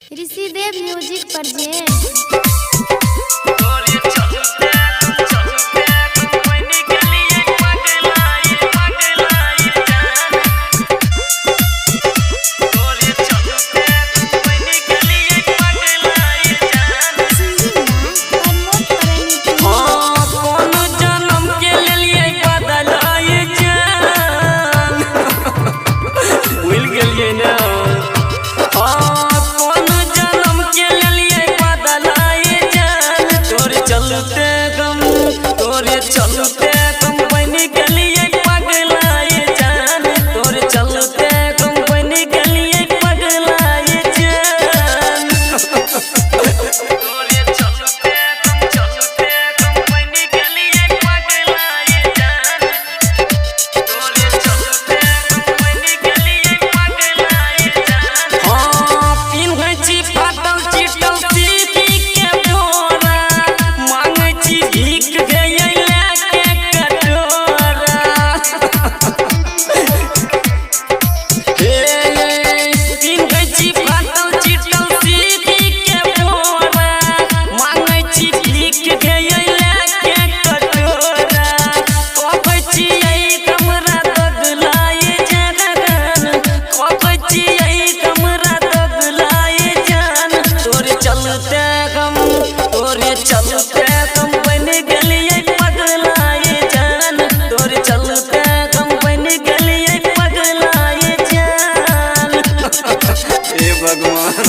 ऋषि देव music present. चलते company के लिए पगलाए जान, तोरे चलते कंपनी के लिए पगलाए जान। तोरे चलते कंपनी के लिए पगलाए जान, तोरे चलते कंपनी के लिए पगलाए जान। हाँ पिन्है छी फाटल चिटल सीधी के बोरा, मांगै छी भीख चलते कंपनी के लिए पगलाए जान, तोरे चलते कंपनी के लिए पगलाए जान। हे भगवान।